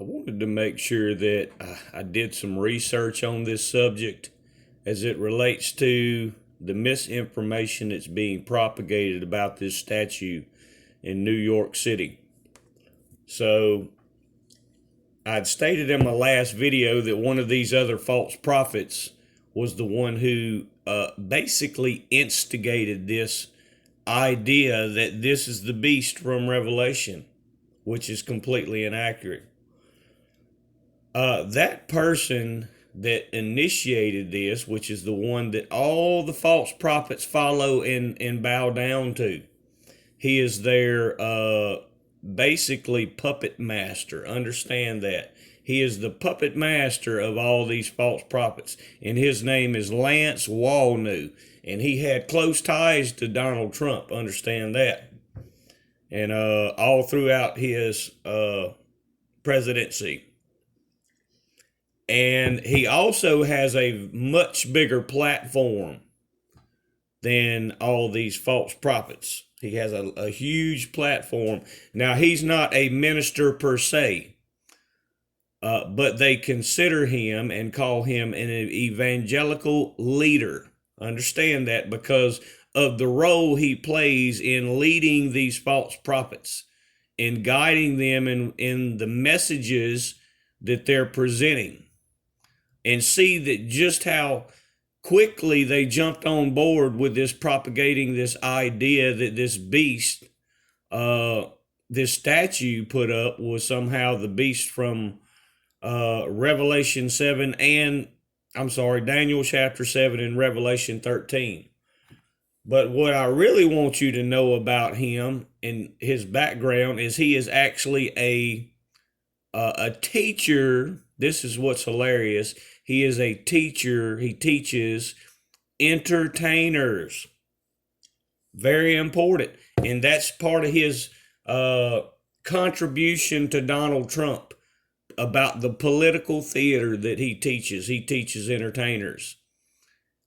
I wanted to make sure that I did some research on this subject as it relates to the misinformation that's being propagated about this statue in New York City. So, I'd stated in my last video that one of these other false prophets was the one who basically instigated this idea that this is the beast from Revelation, which is completely inaccurate. That person that initiated this, which is the one that all the false prophets follow and bow down to, he is their basically puppet master. Understand that. He is the puppet master of all these false prophets, and his name is Lance Wallnau, and he had close ties to Donald Trump. Understand that. And all throughout his presidency. And he also has a much bigger platform than all these false prophets. He has a huge platform. Now, he's not a minister per se, but they consider him and call him an evangelical leader. Understand that, because of the role he plays in leading these false prophets, in guiding them in the messages that they're presenting. And see that just how quickly they jumped on board with this, propagating this idea that this beast, this statue put up, was somehow the beast from Revelation 7 and, Daniel chapter 7 and Revelation 13. But what I really want you to know about him and his background is he is actually a teacher. This is what's hilarious. He is a teacher. He teaches entertainers. Very important. And that's part of his contribution to Donald Trump about the political theater that he teaches. He teaches entertainers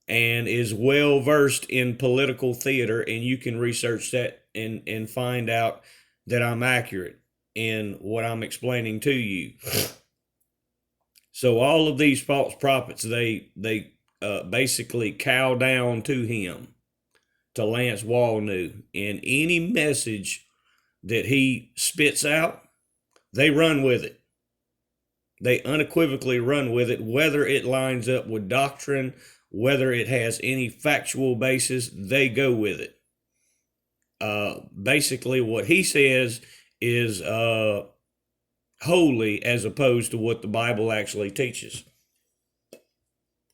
and is well versed in political theater. And you can research that and find out that I'm accurate in what I'm explaining to you. So all of these false prophets, they basically cow down to him, to Lance Wallnau. And any message that he spits out, they run with it. They unequivocally run with it, whether it lines up with doctrine, whether it has any factual basis, they go with it. Basically, what he says is holy as opposed to what the Bible actually teaches.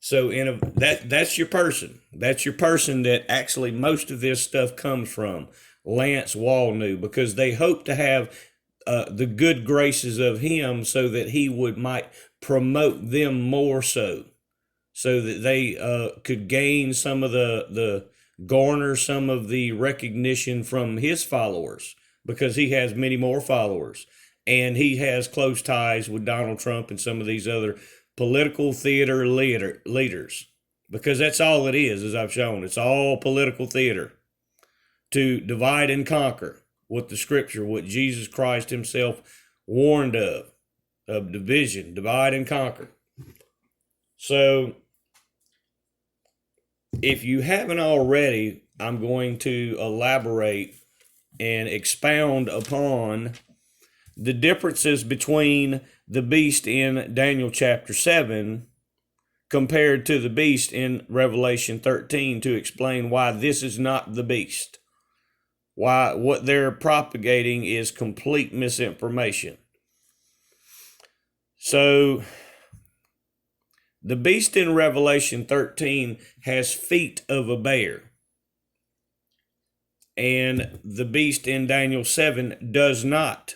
So that's your person. That's your person that actually most of this stuff comes from, Lance Wallnau, because they hope to have the good graces of him so that he might promote them more so that they could gain some of garner some of the recognition from his followers, because he has many more followers. And he has close ties with Donald Trump and some of these other political theater leaders, because that's all it is, as I've shown. It's all political theater to divide and conquer, what the scripture, what Jesus Christ himself warned of division, divide and conquer. So if you haven't already, I'm going to elaborate and expound upon the differences between the beast in Daniel chapter 7 compared to the beast in Revelation 13 to explain why this is not the beast. Why what they're propagating is complete misinformation. So, the beast in Revelation 13 has feet of a bear. And the beast in Daniel 7 does not.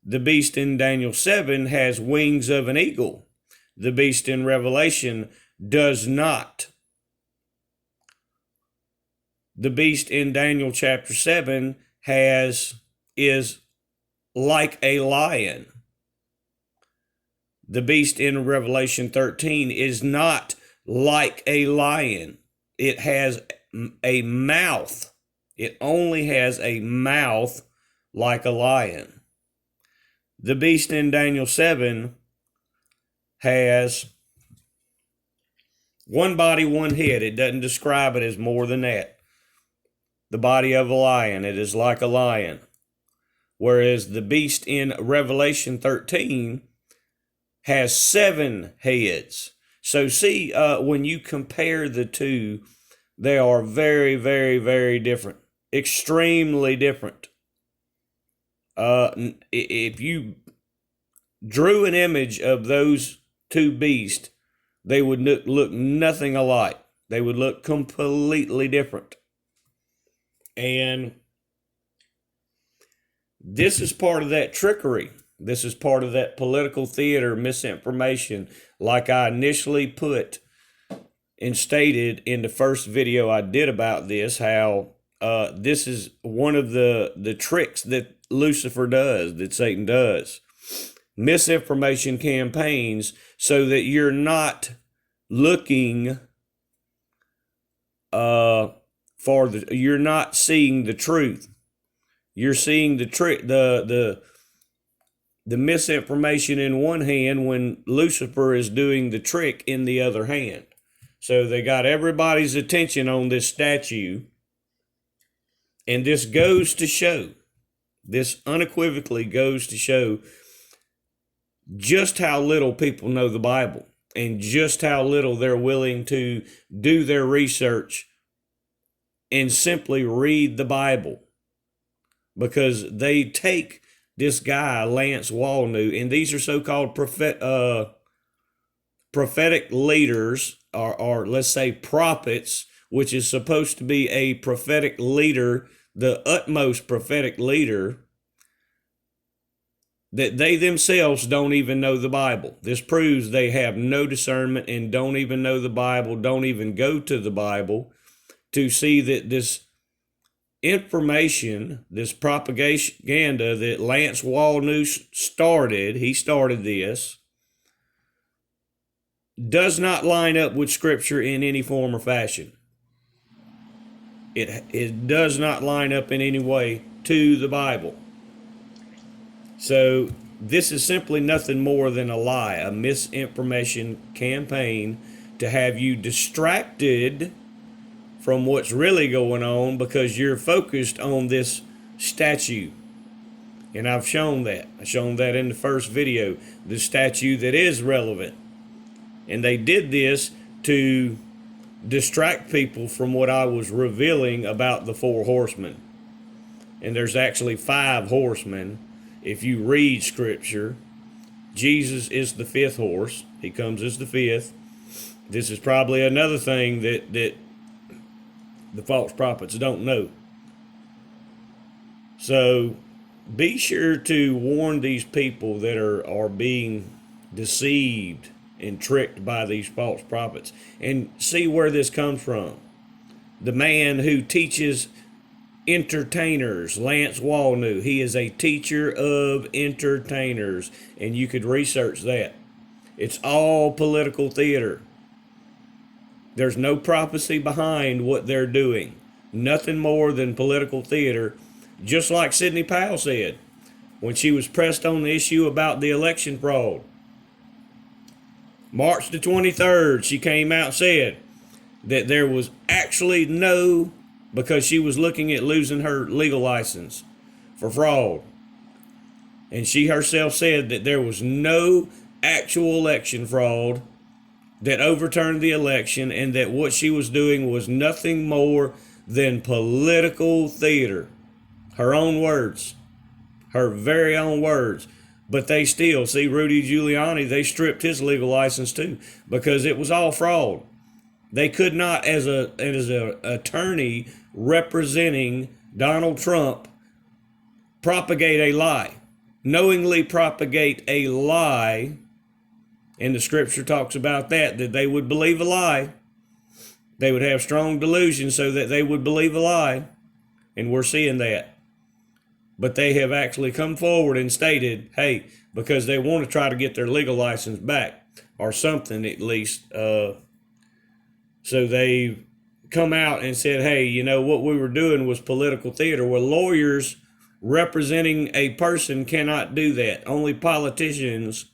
The beast in Daniel 7 has wings of an eagle. The beast in Revelation does not. The beast in Daniel chapter 7 is like a lion. The beast in Revelation 13 is not like a lion. It has a mouth. It only has a mouth like a lion. The beast in Daniel 7 has one body, one head. It doesn't describe it as more than that. The body of a lion, it is like a lion. Whereas the beast in Revelation 13 has 7 heads. So see, when you compare the two, they are very, very, very different. Extremely different. If you drew an image of those two beasts, they would look nothing alike. They would look completely different. And this is part of that trickery. This is part of that political theater, misinformation, like I initially put and stated in the first video I did about this, how this is one of the tricks that Lucifer does, that Satan does. Misinformation campaigns so that you're not looking you're not seeing the truth. You're seeing the trick, the misinformation in one hand when Lucifer is doing the trick in the other hand. So they got everybody's attention on this statue. And this goes to show, this unequivocally goes to show just how little people know the Bible and just how little they're willing to do their research and simply read the Bible. Because they take this guy, Lance Wallnau, and these are so-called prophetic leaders, or let's say prophets, which is supposed to be a prophetic leader, the utmost prophetic leader, that they themselves don't even know the Bible. This proves they have no discernment and don't even know the Bible, don't even go to the Bible to see that this information, this propaganda that Lance Wallnau started, he started this, does not line up with Scripture in any form or fashion. It does not line up in any way to the Bible. So this is simply nothing more than a lie, a misinformation campaign to have you distracted from what's really going on because you're focused on this statue. And I've shown that. I shown that in the first video, the statue that is relevant. And they did this to distract people from what I was revealing about the 4 horsemen. And there's actually 5 horsemen. If you read Scripture, Jesus is the 5th horse. He comes as the 5th. This is probably another thing that the false prophets don't know. So be sure to warn these people that are being deceived and tricked by these false prophets, and see where this comes from. The man who teaches entertainers, Lance Wallnau, he is a teacher of entertainers, and you could research that. It's all political theater. There's no prophecy behind what they're doing. Nothing more than political theater, just like Sidney Powell said when she was pressed on the issue about the election fraud. March the 23rd, she came out and said that there was actually no, because she was looking at losing her legal license for fraud. And she herself said that there was no actual election fraud that overturned the election, and that what she was doing was nothing more than political theater. Her own words. Her very own words. But they still, see, Rudy Giuliani, they stripped his legal license too, because it was all fraud. They could not, as an attorney representing Donald Trump, propagate a lie. Knowingly propagate a lie. And the Scripture talks about that they would believe a lie. They would have strong delusion so that they would believe a lie. And we're seeing that. But they have actually come forward and stated, hey, because they want to try to get their legal license back, or something at least. So they've come out and said, hey, you know, what we were doing was political theater. Well, lawyers representing a person cannot do that. Only politicians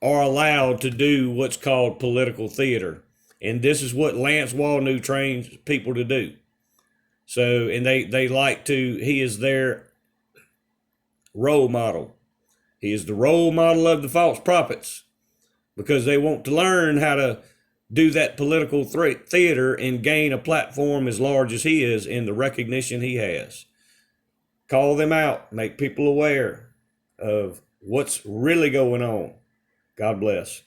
are allowed to do what's called political theater. And this is what Lance Wallnau trains people to do. So, and they like to, he is their role model. He is the role model of the false prophets because they want to learn how to do that political theater and gain a platform as large as he is in the recognition he has. Call them out, make people aware of what's really going on. God bless.